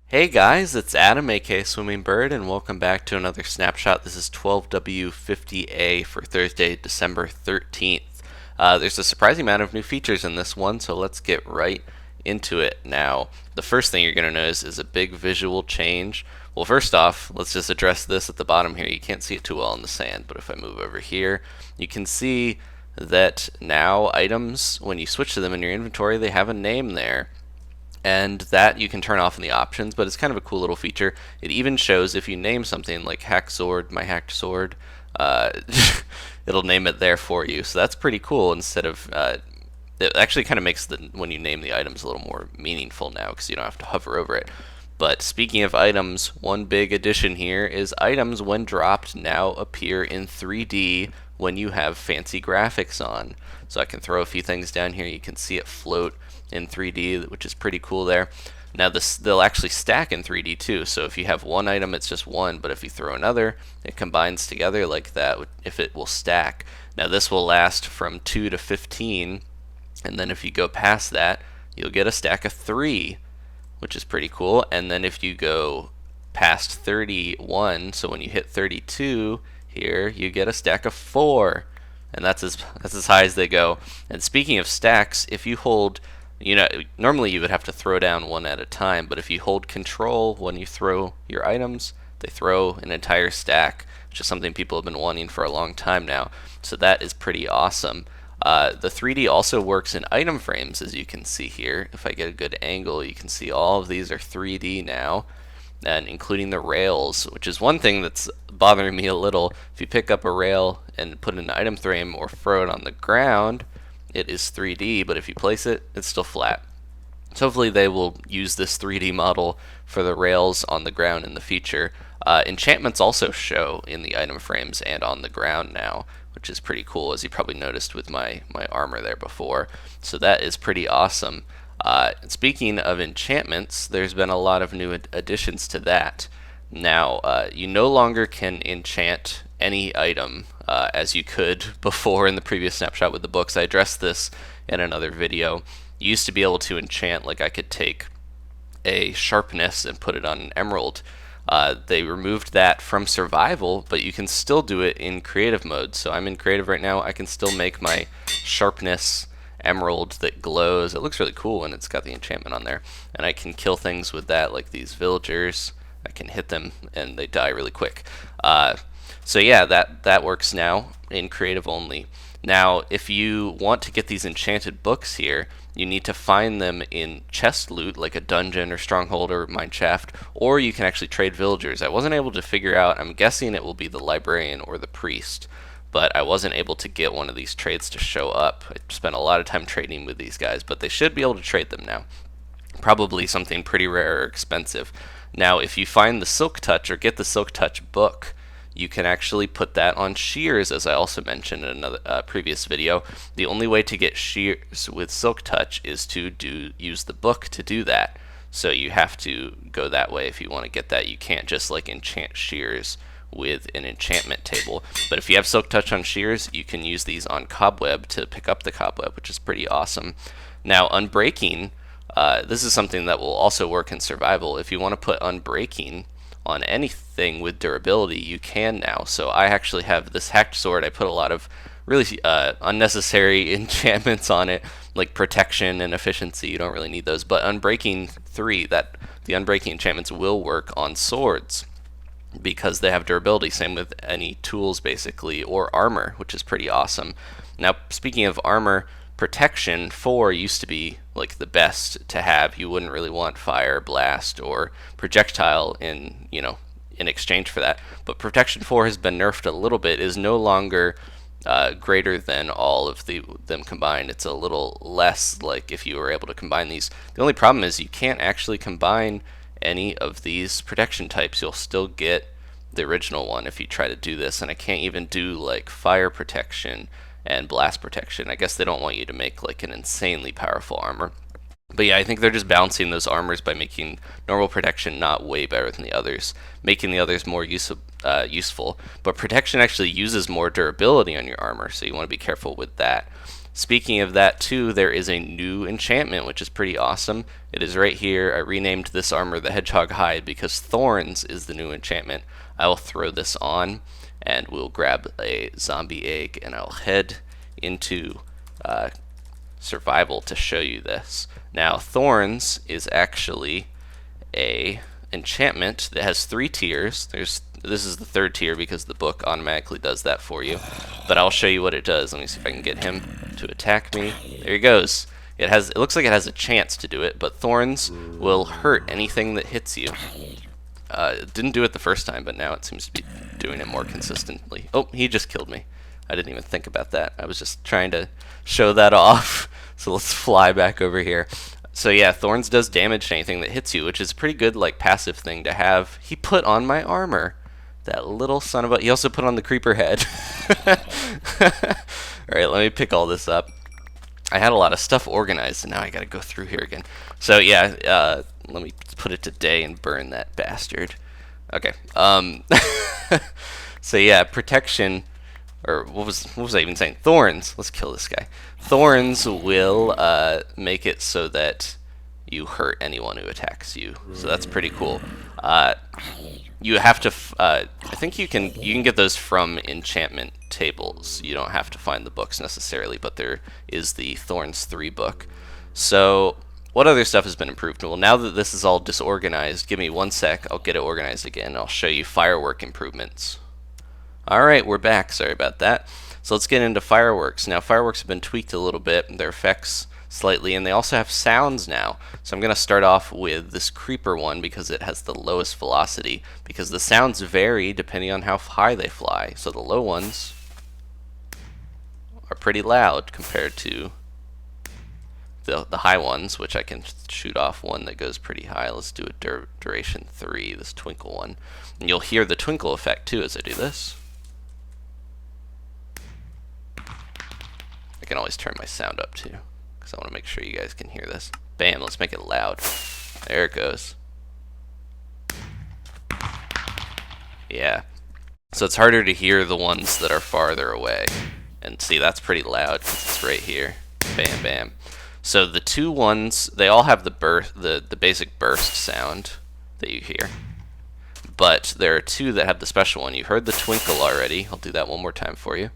Hey guys, it's Adam, aka Swimming Bird, and welcome back to another snapshot. This is 12W50A for Thursday, December 13th. There's a surprising amount of new features in this one, so let's get right into it now. The first thing you're going to notice is a big visual change. Well, first off, let's just address this at the bottom here. You can't see it too well in the sand, but if I move over here, you can see that now items, when you switch to them in your inventory, they have a name there, and that you can turn off in the options, but it's kind of a cool little feature. It even shows if you name something like hack sword, my hacked sword, uh, it'll name it there for you. So that's pretty cool. Instead of it actually kind of makes the when you name the items a little more meaningful now because you don't have to hover over it. But speaking of items, one big addition here is items when dropped now appear in 3D when you have fancy graphics on. So I can throw a few things down here. You can see it float in 3D, which is pretty cool there. Now they'll actually stack in 3D too. So if you have one item, it's just one, but if you throw another, it combines together like that if it will stack. Now this will last from 2 to 15, and then if you go past that, you'll get a stack of 3, which is pretty cool. And then if you go past 31, so when you hit 32 here, you get a stack of 4, and that's as high as they go. And speaking of stacks, if you hold, normally you would have to throw down one at a time, but if you hold control when you throw your items, they throw an entire stack, which is something people have been wanting for a long time now. So that is pretty awesome. The 3D also works in item frames, as you can see here. If I get a good angle, you can see all of these are 3D now, and including the rails, which is one thing that's bothering me a little. If you pick up a rail and put it in an item frame or throw it on the ground, it is 3D, but if you place it, it's still flat. So hopefully they will use this 3D model for the rails on the ground in the future. Enchantments also show in the item frames and on the ground now, which is pretty cool, as you probably noticed with my armor there before. So that is pretty awesome. Speaking of enchantments, there's been a lot of new additions to that. Now, you no longer can enchant any item as you could before in the previous snapshot with the books. I addressed this in another video. You used to be able to enchant, like I could take a sharpness and put it on an emerald. They removed that from survival, but you can still do it in creative mode. So I'm in creative right now. I can still make my sharpness emerald that glows. It looks really cool when it's got the enchantment on there. And I can kill things with that, like these villagers. I can hit them and they die really quick. So yeah, that works now in creative only. Now, if you want to get these enchanted books here, you need to find them in chest loot, like a dungeon or stronghold or mineshaft, or you can actually trade villagers. I wasn't able to figure out, I'm guessing it will be the librarian or the priest, but I wasn't able to get one of these trades to show up. I spent a lot of time trading with these guys, but they should be able to trade them now. Probably something pretty rare or expensive. Now, if you find the Silk Touch or get the Silk Touch book, you can actually put that on shears, as I also mentioned in another previous video. The only way to get shears with Silk Touch is to use the book to do that. So you have to go that way if you want to get that. You can't just like enchant shears with an enchantment table. But if you have Silk Touch on shears, you can use these on cobweb to pick up the cobweb, which is pretty awesome. Now, unbreaking, this is something that will also work in survival. If you want to put unbreaking on anything with durability, you can now. So I actually have this hacked sword. I put a lot of really unnecessary enchantments on it, like protection and efficiency. You don't really need those. But Unbreaking 3, the Unbreaking enchantments will work on swords because they have durability. Same with any tools, basically, or armor, which is pretty awesome. Now, speaking of armor, Protection 4 used to be like the best to have. You wouldn't really want fire, blast, or projectile in exchange for that. But Protection 4 has been nerfed a little bit. Is no longer greater than all of them combined. It's a little less, like if you were able to combine these. The only problem is you can't actually combine any of these protection types. You'll still get the original one if you try to do this, and I can't even do like fire protection and blast protection. I guess they don't want you to make like an insanely powerful armor. But yeah, I think they're just balancing those armors by making normal protection not way better than the others, making the others more useful. But protection actually uses more durability on your armor, so you want to be careful with that. Speaking of that too, there is a new enchantment, which is pretty awesome. It is right here. I renamed this armor the Hedgehog Hide because Thorns is the new enchantment. I will throw this on, and we'll grab a zombie egg, and I'll head into survival to show you this. Now, Thorns is actually a enchantment that has 3 tiers. This is the 3rd tier because the book automatically does that for you. But I'll show you what it does. Let me see if I can get him to attack me. There he goes. It looks like it has a chance to do it, but Thorns will hurt anything that hits you. It didn't do it the first time, but now it seems to be doing it more consistently. Oh, he just killed me. I didn't even think about that. I was just trying to show that off. So let's fly back over here. So yeah, Thorns does damage to anything that hits you, which is a pretty good like passive thing to have. He put on my armor. That little son of a... He also put on the creeper head. Alright, let me pick all this up. I had a lot of stuff organized, and now I gotta go through here again. So yeah, let me put it to day and burn that bastard. Okay. So yeah, protection... Or what was I even saying? Thorns. Let's kill this guy. Thorns will make it so that you hurt anyone who attacks you. So that's pretty cool. You have to. I think you can get those from enchantment tables. You don't have to find the books necessarily, but there is the Thorns 3 book. So what other stuff has been improved? Well, now that this is all disorganized, give me 1 sec. I'll get it organized again. I'll show you firework improvements. Alright, we're back. Sorry about that. So let's get into fireworks. Now, fireworks have been tweaked a little bit, their effects slightly, and they also have sounds now. So I'm going to start off with this creeper one because it has the lowest velocity, because the sounds vary depending on how high they fly. So the low ones are pretty loud compared to the high ones, which I can shoot off one that goes pretty high. Let's do a duration 3, this twinkle one. And you'll hear the twinkle effect too as I do this. I can always turn my sound up too, because I want to make sure you guys can hear this. Bam, let's make it loud. There it goes. Yeah. So it's harder to hear the ones that are farther away. And see, that's pretty loud because it's right here. Bam, bam. So the 2 ones, they all have the basic burst sound that you hear. But there are 2 that have the special one. You heard the twinkle already. I'll do that one more time for you.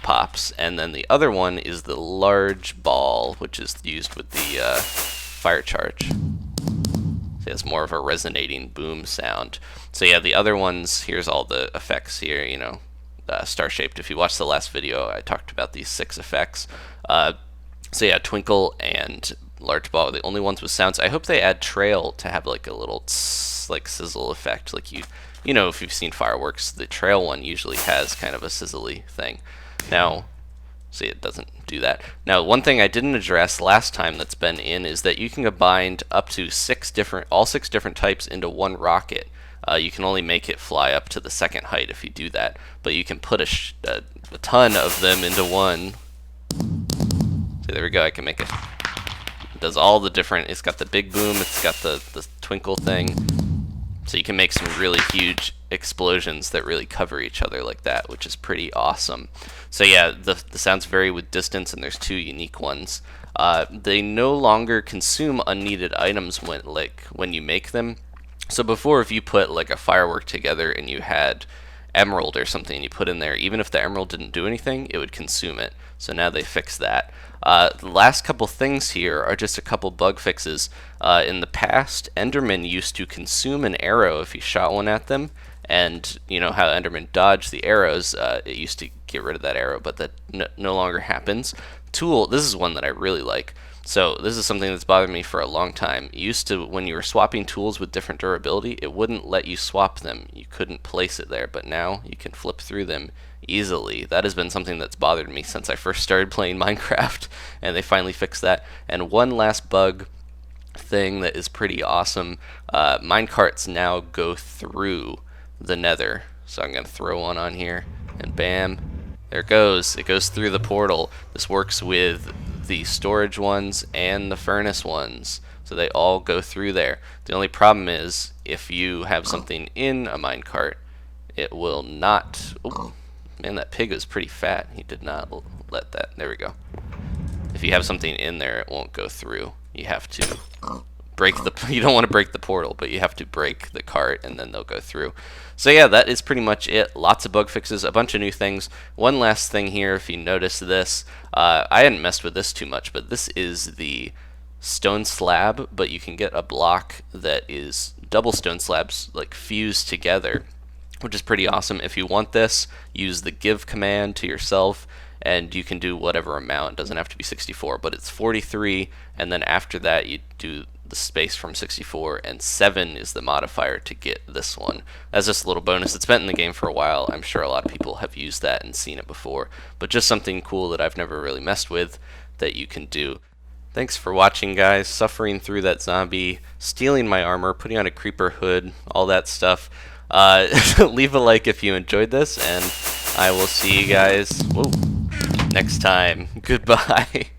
Pops, and then the other one is the large ball, which is used with the fire charge. So it's more of a resonating boom sound. So yeah, the other ones, here's all the effects here, you know, star-shaped. If you watched the last video, I talked about these 6 effects. So yeah, twinkle and large ball are the only ones with sounds. I hope they add trail to have like a little like sizzle effect, like you know, if you've seen fireworks, the trail one usually has kind of a sizzly thing. Now, see, it doesn't do that. Now, one thing I didn't address last time that's been in is that you can combine up to all six different types into one rocket. You can only make it fly up to the 2nd height if you do that, but you can put a ton of them into one. See, there we go. I can make it. It does all the different. It's got the big boom. It's got the twinkle thing. So you can make some really huge explosions that really cover each other like that, which is pretty awesome. So yeah, the sounds vary with distance, and there's 2 unique ones. They no longer consume unneeded items when you make them. So before, if you put like a firework together and you had emerald or something you put in there, even if the emerald didn't do anything, it would consume it. So now they fixed that. The last couple things here are just a couple bug fixes. In the past, Endermen used to consume an arrow if you shot one at them, and you know how Endermen dodge the arrows, it used to get rid of that arrow, but that no longer happens. This is one that I really like. So this is something that's bothered me for a long time. It used to, when you were swapping tools with different durability, it wouldn't let you swap them. You couldn't place it there, but now you can flip through them easily. That has been something that's bothered me since I first started playing Minecraft, and they finally fixed that. And one last bug thing that is pretty awesome, minecarts now go through the nether. So I'm going to throw one on here, and bam, there it goes. It goes through the portal. This works with the storage ones and the furnace ones, so they all go through there. The only problem is if you have something in a minecart, it will not Man, that pig was pretty fat. He did not let that. There we go. If you have something in there, it won't go through. You have to break the, you don't want to break the portal, but you have to break the cart and then they'll go through. So yeah, that is pretty much it. Lots of bug fixes, a bunch of new things. One last thing here, if you notice this, I hadn't messed with this too much, but this is the stone slab, but you can get a block that is double stone slabs like fused together, which is pretty awesome. If you want this, use the give command to yourself and you can do whatever amount. It doesn't have to be 64, but it's 43, and then after that you do the space from 64, and 7 is the modifier to get this one. As just a little bonus. It's been in the game for a while. I'm sure a lot of people have used that and seen it before, but just something cool that I've never really messed with that you can do. Thanks for watching, guys. Suffering through that zombie, stealing my armor, putting on a creeper hood, all that stuff. Leave a like if you enjoyed this, and I will see you guys next time. Goodbye.